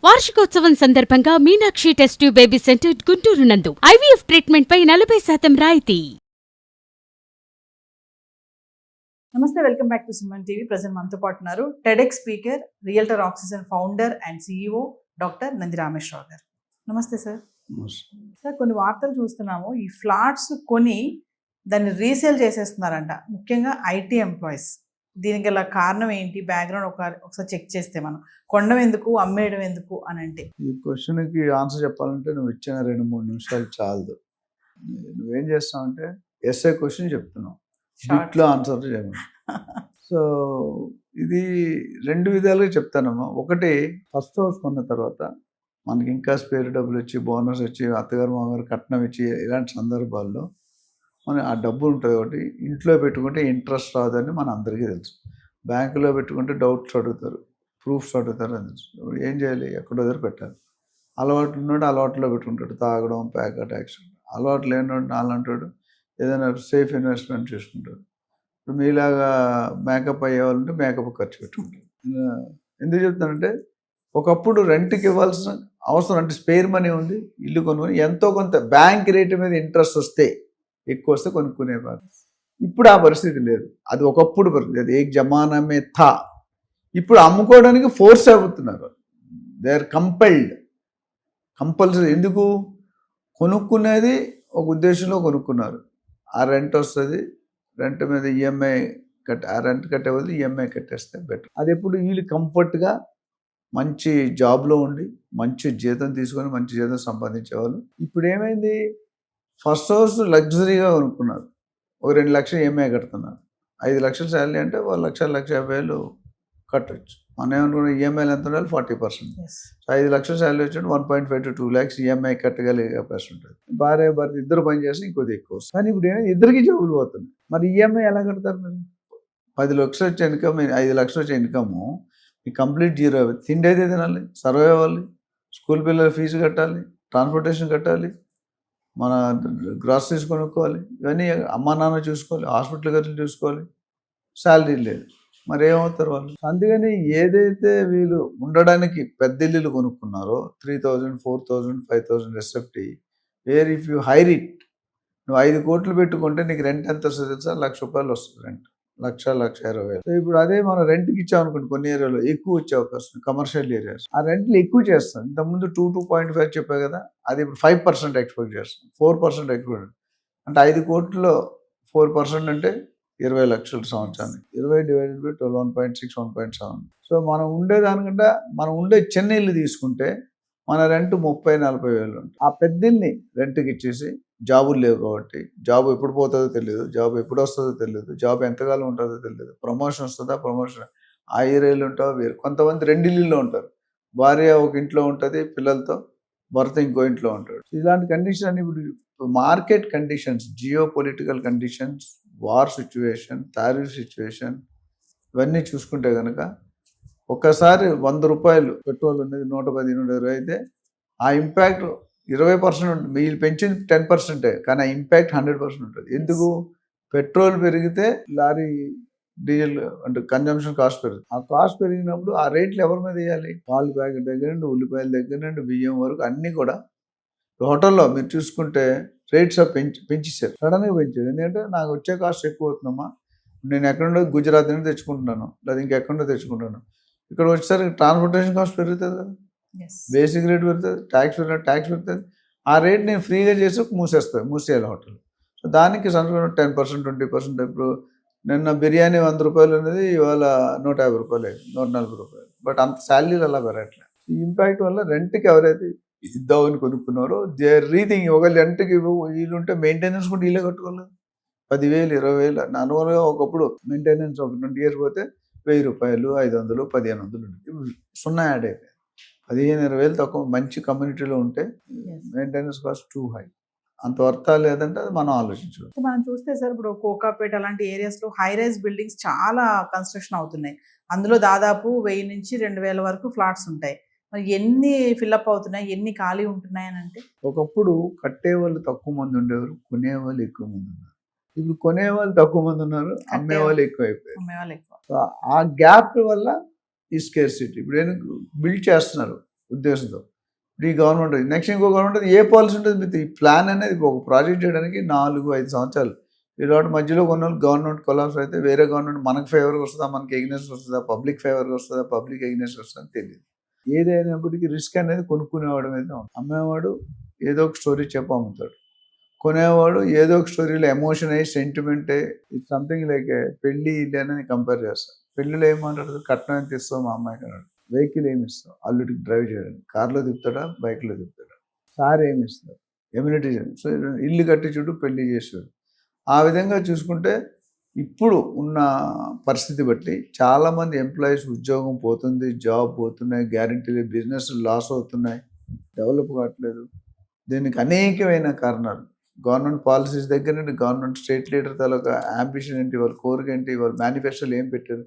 వార్షికోత్సవం సందర్భంగా Meenakshi test tube baby centre Guntur నందు ఐవీఎఫ్ ట్రీట్మెంట్ పై 40% రాయితీ. నమస్తే, welcome back to Suman TV. Present మనతో పాటు ఉన్నారు TEDx speaker, realtor oxygen founder and CEO doctor Nandi Rameshwar Rao గారు. నమస్తే సార్. సార్, కొన్ని వార్తలు చూస్తున్నాము, ఈ ఫ్లాట్స్ కొని దాన్ని రీసేల్ చేసేస్తున్నారంట, ముఖ్యంగా ఐటీ ఎంప్లాయీస్. దీనికి గల కారణం ఏంటి, బ్యాక్గ్రౌండ్ ఒకసారి చెక్ చేస్తే మనం కొనడం ఎందుకు, అమ్మేయడం ఎందుకు అని అంటే? ఈ క్వశ్చన్కి ఆన్సర్ చెప్పాలంటే నువ్వు ఇచ్చిన 2-3 నిమిషాలు చాలదు. నువ్వేం చేస్తావంటే ఎస్ఐ క్వశ్చన్ చెప్తున్నావు, బిట్లో ఆన్సర్ చేయమని. సో ఇది 2 విధాలుగా చెప్తానమ్మా. ఒకటి, ఫస్ట్ హౌస్ కొన్న తర్వాత మనకి ఇంకా స్పేర్ డబ్బులు వచ్చి, బోనస్ వచ్చి, అత్తగారు మామగారు కట్నం ఇచ్చి, ఇలాంటి సందర్భాల్లో మన ఆ డబ్బు ఉంటుంది. ఒకటి, ఇంట్లో పెట్టుకుంటే ఇంట్రెస్ట్ రాదని మన అందరికీ తెలుసు. బ్యాంకులో పెట్టుకుంటే డౌట్స్ అడుగుతారు, ప్రూఫ్స్ అడుగుతారు అని తెలుసు. ఏం చేయాలి, ఎక్కడో దగ్గర పెట్టాలి. అలవాటు ఉన్నాడు అలవాటులో పెట్టుకుంటాడు, తాగడం, ప్యాకెట్ యాక్షన్. అలవాటు లేనివాడు నాలంటాడు ఏదైనా సేఫ్ ఇన్వెస్ట్మెంట్ చేసుకుంటాడు. ఇప్పుడు మీలాగా మేకప్ అయ్యేవాళ్ళంటే మేకప్ ఖర్చు పెట్టుకుంటారు. ఎందుకు చెప్తానంటే, ఒకప్పుడు రెంట్కి ఇవ్వాల్సిన అవసరం అంటే స్పేర్ మనీ ఉంది, ఇల్లు కొనుక్కొని ఎంతో కొంత బ్యాంక్ రేటు మీద ఇంట్రెస్ట్ వస్తే, ఎక్కువ వస్తే కొనుక్కునేవారు. ఇప్పుడు ఆ పరిస్థితి లేదు. అది ఒకప్పుడు పరిస్థితి, అది ఏ జమానమే థా. ఇప్పుడు అమ్ముకోవడానికి ఫోర్స్ అవుతున్నారు, దే ఆర్ కంపల్సరీ. ఎందుకు కొనుక్కునేది ఒక ఉద్దేశంలో కొనుక్కున్నారు. ఆ రెంట్ వస్తుంది, రెంట్ మీద ఈఎంఐ ఆ రెంట్ కట్టే బదులు ఈఎంఐ కట్టేస్తే బెటర్. అది ఎప్పుడు వీళ్ళు కంఫర్ట్గా మంచి జాబ్లో ఉండి మంచి జీతం తీసుకొని మంచి జీతం సంపాదించేవాళ్ళు. ఇప్పుడు ఏమైంది, ఫస్ట్ హౌస్ లగ్జరీగా కొనుక్కున్నారు, ఒక 2 లక్షలు ఈఎంఐ కడుతున్నారు. 5 లక్షల శాలరీ అంటే 1,50,000 కట్టచ్చు. మనం ఏమనుకున్నాం, ఈఎంఐలు ఎంత ఉండాలి, 40%. సో 5 లక్షల శాలరీ వచ్చినట్టు 1.5 to 2 lakhs ఈఎంఐ కట్టగలిగే కెపాసిటీ ఉంటుంది. భార్య భర్త ఇద్దరు పని చేస్తే ఇంకొద్ది ఎక్కువ వస్తుంది. కానీ ఇప్పుడు ఏమైనా ఇద్దరికి జబ్బులు పోతుంది. మరి ఈఎంఐ ఎలా కడతారు మీరు? 10 లక్షలు వచ్చే ఇన్కమ్, 5 లక్షలు వచ్చే ఇన్కము మీకు కంప్లీట్ జీరో. తిండి అయితే తినాలి, సర్వే అవ్వాలి, స్కూల్ పిల్లల ఫీజు కట్టాలి, ట్రాన్స్పోర్టేషన్ కట్టాలి, మన గ్రాసరీస్ కొనుక్కోవాలి, ఇవన్నీ అమ్మా నాన్న చూసుకోవాలి, హాస్పిటల్ ఖర్చులు చూసుకోవాలి, శాలరీ లేదు. మరి ఏమవుతారు వాళ్ళు? అందుకని ఏదైతే వీళ్ళు ఉండడానికి పెద్ద ఇల్లులు కొనుక్కున్నారో 3,000, 4,000, 5,000 SFT, where if you hire it, నువ్వు 5 కోట్లు పెట్టుకుంటే నీకు రెంట్ ఎంత వస్తుంది తెలుసా? ₹1,00,000 వస్తుంది రెంట్, 1,20,000. సో ఇప్పుడు అదే మనం రెంట్కి ఇచ్చామనుకోండి, కొన్ని ఏరియాలో ఎక్కువ వచ్చే అవకాశం, కమర్షియల్ ఏరియాస్ ఆ రెంట్లు ఎక్కువ చేస్తాం. ఇంతకుముందు 2.5 చెప్పా కదా, అది ఇప్పుడు 5% ఎక్స్పెక్ట్ చేస్తాం, 4% ఎక్స్పెక్ట్. అంటే 5 కోట్లలో 4% అంటే 20 లక్షలు సంవత్సరానికి. 20 డివైడెడ్ బై 12, 1.6, 1.7. సో మనం ఉండేదానికంటే మనం ఉండే చిన్న ఇల్లు తీసుకుంటే మన రెంట్ 30-40 వేలు ఉంటుంది. ఆ పెద్దిల్ని రెంట్కి ఇచ్చేసి, జాబులు లేవు కాబట్టి, జాబ్ ఎప్పుడు పోతుందో తెలియదు, జాబ్ ఎప్పుడు వస్తుందో తెలియదు, జాబ్ ఎంతకాలం ఉంటుందో తెలియదు, ప్రమోషన్ వస్తుందా, ప్రమోషన్ ఆ ఏరియాలో ఉంటావో వేరు. కొంతమంది 2 ఇల్లుల్లో ఉంటారు, భార్య ఒక ఇంట్లో ఉంటుంది పిల్లలతో, భర్త ఇంకో ఇంట్లో ఉంటాడు. ఇలాంటి కండిషన్ అని ఇప్పుడు market conditions, geo political conditions, war situation, tariff situation, ఇవన్నీ చూసుకుంటే కనుక ఒక్కసారి ₹100 పెట్రోల్ అనేది 110-120 అయితే ఆ ఇంపాక్ట్ 20% ఉంటుంది. వీళ్ళు పెంచింది 10%, కానీ ఆ ఇంపాక్ట్ 100% ఉంటుంది. ఎందుకు? పెట్రోల్ పెరిగితే లారీ డీజిల్ అంటే కన్జంప్షన్ కాస్ట్ పెరుగుతుంది. ఆ కాస్ట్ పెరిగినప్పుడు ఆ రేట్లు ఎవరి మీద వేయాలి? పాలు ప్యాకెట్ దగ్గర నుండి, ఉల్లిపాయల దగ్గర నుండి, బియ్యం వరకు అన్నీ కూడా. హోటల్లో మీరు చూసుకుంటే రేట్స్ పెంచేశారు, సడన్గా పెంచారు. ఎందుకంటే నాకు వచ్చే కాస్ట్ ఎక్కువ అవుతుందమ్మా, నేను ఎక్కడుండో గుజరాత్ నుండి తెచ్చుకుంటున్నాను, లేదా ఇంకెక్కడో తెచ్చుకుంటాను, ఇక్కడ వచ్చేసరికి ట్రాన్స్పోర్టేషన్ కాస్ట్ పెరుగుతుంది కదా, బేసిక్ రేట్ పెరుగుతుంది, ట్యాక్స్ పెరుగుతుంది. ఆ రేట్ నేను ఫ్రీగా చేసి మూసేయాలి హోటల్. సో దానికి సంవత్సరం 10%, 20%. ఇప్పుడు నిన్న బిర్యానీ ₹100 అనేది ఇవాళ ₹150, ₹140. బట్ అంత శాలరీలు అలా పెరగట్లేదు. ఈ ఇంపాక్ట్ వల్ల రెంట్కి ఎవరైతే ఇద్దామని కొనుక్కున్నారో దే ఆర్ రీథింగ్. ఒకళ్ళు రెంట్కి వీళ్ళుంటే మెయింటెనెన్స్ కూడా వీళ్ళే కట్టుకోలేదు. 10,000, 20,000 నార్మల్గా ఒకప్పుడు మెయింటెనెన్స్ ఒక 20 years పోతే ₹1,000, 500, 1,500 ఉంటుంది. 0 యాడ్ అయిపోయింది. 15-20 తక్కువ. మంచి కమ్యూనిటీలో ఉంటే మెయింటెనెన్స్ కాస్ట్ టూ హై. అంత వర్తా లేదంటే అది మనం ఆలోచించాలి. మనం చూస్తే సార్, ఇప్పుడు కోకాపేట అలాంటి ఏరియాస్లో హై రైజ్ బిల్డింగ్స్ చాలా కన్స్ట్రక్షన్ అవుతున్నాయి. అందులో దాదాపు 1000 నుంచి 2,000 వరకు ఫ్లాట్స్ ఉంటాయి. మరి ఎన్ని ఫిల్అప్ అవుతున్నాయి, ఎన్ని ఖాళీ ఉంటున్నాయి అని అంటే? ఒకప్పుడు కట్టేవాళ్ళు తక్కువ మంది ఉండేవారు, కొనేవాళ్ళు ఎక్కువ మంది ఉన్నారు. ఇప్పుడు కొనేవాళ్ళు తక్కువ మంది ఉన్నారు, అమ్మేవాళ్ళు ఎక్కువ అయిపోయారు. ఆ గ్యాప్ వల్ల ఈ స్కేర్సిటీ. ఇప్పుడు బిల్డ్ చేస్తున్నారు, ఉద్దేశంతో. ఇప్పుడు ఈ గవర్నమెంట్ నెక్స్ట్ ఇంకో గవర్నమెంట్ ఏ పాలసీ ఉంటుంది మీకు ఈ ప్లాన్ అనేది ఒక ప్రాజెక్ట్ చేయడానికి 4-5 సంవత్సరాలు. ఈరోజు మధ్యలో కొన్ని గవర్నమెంట్ కొలాప్స్ అయితే వేరే గవర్నమెంట్ మనకు ఫేవర్గా వస్తుందా, మనకి ఎగ్నెస్ట్ వస్తుందా, పబ్లిక్ ఫేవర్గా వస్తుందా, పబ్లిక్ ఎగ్నెస్ట్ వస్తుందా తెలియదు. ఏదైనప్పటికీ రిస్క్ అనేది కొనుక్కునేవాడు మీద ఉంది. అమ్మేవాడు ఏదో ఒక స్టోరీ చెప్పి అమ్ముతాడు, కొనేవాడు ఏదో ఒక స్టోరీలో ఎమోషన్ అయ్యి సెంటిమెంట్ అయ్యి ఇట్స్ సంథింగ్ లైక్ పెళ్లి ఇల్లు అనేది కంపేర్ చేస్తాం. పెళ్లిలో ఏమంటాడు, కట్నం ఎంత ఇస్తావు మా అమ్మాయికి అన్నాడు, వెహికల్ ఏమి ఇస్తావు అల్లుడికి డ్రైవ్ చేయడానికి, కార్లో తిప్పుతాడా బైక్లో తిప్పుతాడా, సార్ ఏమి ఇస్తారు ఎమ్యూనిటీ. సో ఇల్లు కట్టి చూడు పెళ్లి చేసాడు. ఆ విధంగా చూసుకుంటే ఇప్పుడు ఉన్న పరిస్థితి బట్టి చాలామంది ఎంప్లాయీస్ ఉద్యోగం పోతుంది, జాబ్ పోతున్నాయి, గ్యారంటీలు బిజినెస్ లాస్ అవుతున్నాయి, డెవలప్ కావట్లేదు. దీనికి అనేకమైన కారణాలు గవర్నమెంట్ పాలసీస్ దగ్గర నుండి గవర్నమెంట్ స్టేట్ లీడర్ తాలూకా అంబిషన్ ఏంటి, వాళ్ళ కోరిక ఏంటి, వాళ్ళ మేనిఫెస్టోలు ఏం పెట్టారు,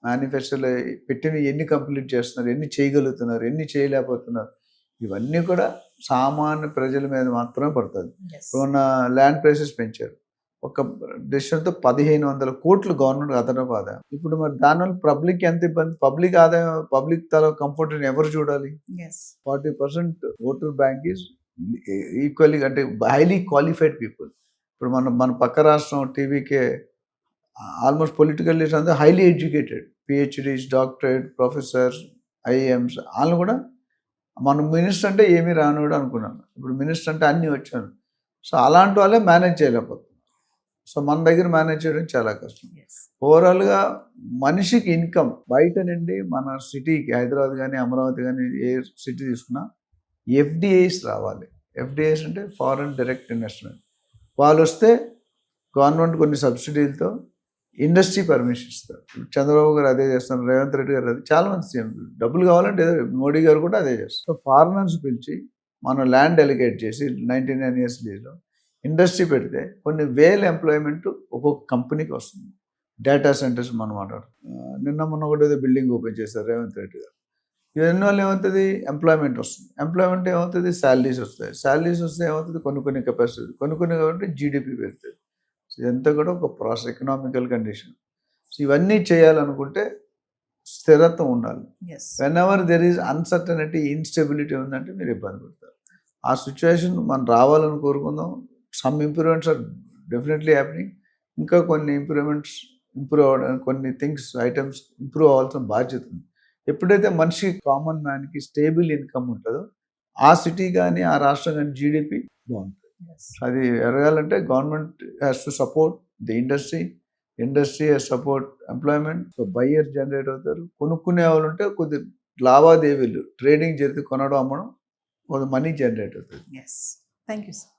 మేనిఫెస్టోలో పెట్టినవి ఎన్ని కంప్లీట్ చేస్తున్నారు, ఎన్ని చేయగలుగుతున్నారు, ఎన్ని చేయలేకపోతున్నారు, ఇవన్నీ కూడా సామాన్య ప్రజల మీద మాత్రమే పడుతుంది. ఉన్న ల్యాండ్ ప్రైసెస్ పెంచారు, ఒక డెసిషన్తో 1500 కోట్లు గవర్నమెంట్ అదనపు ఆదాయం. ఇప్పుడు మరి దానివల్ల పబ్లిక్ ఎంత ఇబ్బంది, పబ్లిక్ ఆదాయం పబ్లిక్ తల కంఫర్ట్ని ఎవరు చూడాలి? 40% ఓటర్ బ్యాంక్ ఈజ్ ఈక్వల్లీ అంటే హైలీ క్వాలిఫైడ్ పీపుల్. ఇప్పుడు మన పక్క రాష్ట్రం టీవీకే ఆల్మోస్ట్ పొలిటికల్ లీడర్స్ అంతా highly educated, PhDs, doctorate, professors, ఐఏఎంస్. వాళ్ళు కూడా మన మినిస్టర్ అంటే ఏమీ రానివాడు అనుకున్నాను, ఇప్పుడు మినిస్టర్ అంటే అన్నీ వచ్చాను. సో అలాంటి వాళ్ళే మేనేజ్ చేయలేకపోతున్నారు. సో మన దగ్గర మేనేజ్ చేయడం చాలా కష్టం. ఓవరాల్గా మనిషికి ఇన్కమ్ బయట నుండి మన సిటీకి హైదరాబాద్ కానీ అమరావతి కానీ ఏ సిటీ తీసుకున్నా ఎఫ్డిఐస్ రావాలి. ఎఫ్డిఐస్ అంటే ఫారెన్ డైరెక్ట్ ఇన్వెస్ట్మెంట్. వాళ్ళు వస్తే గవర్నమెంట్ కొన్ని సబ్సిడీలతో ఇండస్ట్రీ పర్మిషన్ ఇస్తారు. చంద్రబాబు గారు అదే చేస్తున్నారు, రేవంత్ రెడ్డి గారు అదే, చాలామంది సీఎం డబ్బులు కావాలంటే మోడీ గారు కూడా అదే చేస్తారు. సో ఫారినర్స్ పిలిచి మనం ల్యాండ్ డెలిగేట్ చేసి 99 years లీజ్లో ఇండస్ట్రీ పెడితే కొన్ని వేల ఎంప్లాయ్మెంట్ ఒక్కొక్క కంపెనీకి వస్తుంది. డేటా సెంటర్స్ మనం మాట్లాడుతున్నాం. నిన్న మొన్న కూడా ఏదో బిల్డింగ్ ఓపెన్ చేశారు రేవంత్ రెడ్డి గారు. ఇవన్నీ వల్ల ఏమవుతుంది, ఎంప్లాయ్మెంట్ వస్తుంది. ఎంప్లాయ్మెంట్ ఏమవుతుంది, శాలరీస్ వస్తాయి. శాలరీస్ వస్తే ఏమవుతుంది, కొన్ని కెపాసిటీ, కొన్ని కాబట్టి జీడిపి పెరుగుతుంది. సో ఇదంతా కూడా ఒక ప్రాసెస్, ఎకనామికల్ కండిషన్. సో ఇవన్నీ చేయాలనుకుంటే స్థిరత్వం ఉండాలి. Whenever there is uncertainty, instability ఉందంటే మీరు ఇబ్బంది పడతారు. ఆ సిచ్యువేషన్ మనం రావాలని కోరుకుందాం. Some improvements are definitely happening. ఇంకా కొన్ని ఇంప్రూవ్ అవ్వడానికి కొన్ని థింగ్స్ ఐటమ్స్ ఇంప్రూవ్ అవ్వాల్సిన బాధ్యత ఉంది. ఎప్పుడైతే మనిషి కామన్ మ్యాన్కి స్టేబుల్ ఇన్కమ్ ఉంటుందో ఆ సిటీ కానీ ఆ రాష్ట్రం కానీ జీడిపి బాగుంటుంది. అది ఎరగాలంటే government has to support the industry has support employment. So buyer generate అవుతారు, కొనుక్కునే వాళ్ళు ఉంటే కొద్ది లావాదేవీలు ట్రేడింగ్ జరిగితే కొనడం అమ్మడం మనీ జనరేట్ అవుతుంది. Thank you sir.